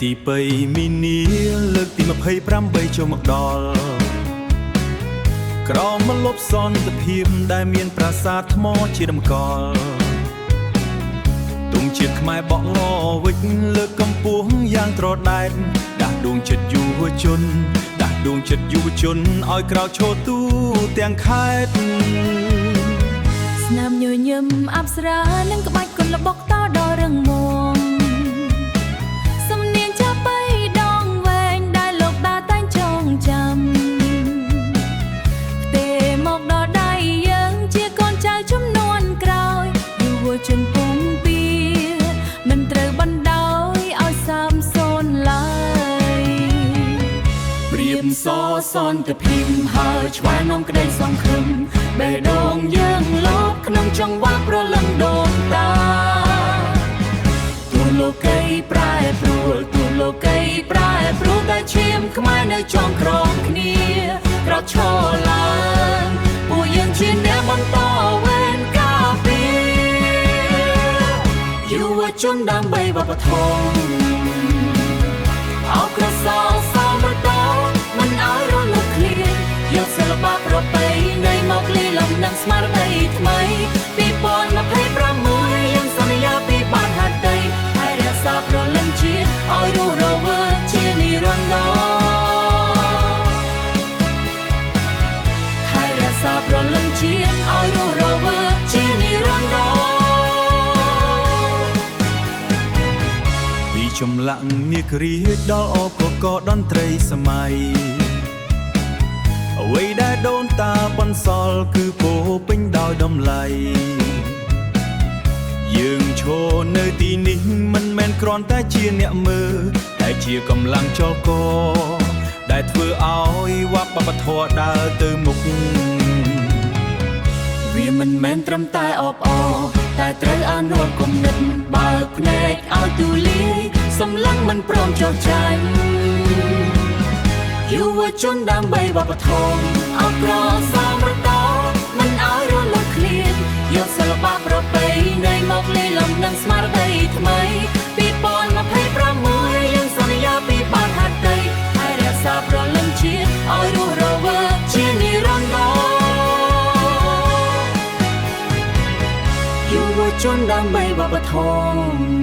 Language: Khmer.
ទី3មីនាលើកទី28ចូលមកដល់ក្រមលប់សន្តិភាពដែលមានប្រាសាទថ្មជាតម្កល់ទង់ជាតិខ្មែរបកងវិចលើកកម្ពស់យ៉ាងត្រដែតដាស់ដួងចិត្តយុវជនដាស់ដួងចិត្តយុវជនឲ្យក្រោកឈរទូទាំងខេត្តស្នាមញញឹមអប្សរានិងក្បាច់គុនល្បុកតដល់រឹងមាំសំនៀងចាប់បីដងវែងដែលលោកតាតែងចងចាំផ្ទេមកដល់ដៃយើងជាកូនចៅជំនាន់ក្រោយយុវជនពុំពីមិនត្រូវបណ្ដោយឲ្យសាមសូនឡើយព្រៀបសសន្តិភាពហើយឆ្វែងនាំក្តីសង្ឃឹមបេះដូងយើងលោកក្នុងចង្វាក់ប្រលឹងដូនតាទូលោកីប្រែប្រួលទូលោកីប្រែប្រួលតែឈាមខ្មែរនៅចងក្រងគ្នាក្រោកឈរឡើងពួកយើងជាអ្នកបន្តវេនការពារយុវជនដើម្បីវប្បធម៌អោក្រសោសមតមិនឲ្យរលត់ឃ្លានយកសិល្បៈប្រពៃណីមកលីលំនឹងស្មារតីថ្មី2026យើងសន្យាពីបានហាត់ដីហើយរក្សាប្រលឹងជាតិឲ្យរស់រវើកជានិរន្តរ៍ហើយរក្សាប្រលឹងជាតិឲ្យរស់រវើកជានិរន្តរ៍ពីចម្លាក់នាគរាជដល់អបកកតន្ត្រីសម័យអ្វីដែលដូនតាបន្សល់គឺពោពេញដោយតម្លៃយើងឈរនៅទីនេះមិនមែនគ្រាន់តែជាអ្នកមើលតែជាកម្លាំងចលករដែលធ្វើឲ្យវប្បធម៌ដើរទៅមុខវាមិនមែនត្រឹមតែអបអរតែត្រូវអនុវត្តគំនិតបើកភ្នែកឲ្យទូលាយសម្លឹងមិនព្រមចុះចាញ់យុវជនដើម្បីវប្បធម៌អក្រសមរតមិនឲ្យរលត់ឃ្លានយកសិល្បៈប្រពៃណីមកលីលំនឹងស្មារតីថ្មី2026យើងសន្យាពីបានហាត់ដីហើយរក្សាប្រលឹងជាតិឲ្យរស់រវើកជានិរន្តរ៍យុវជនដើម្បីវប្បធម៌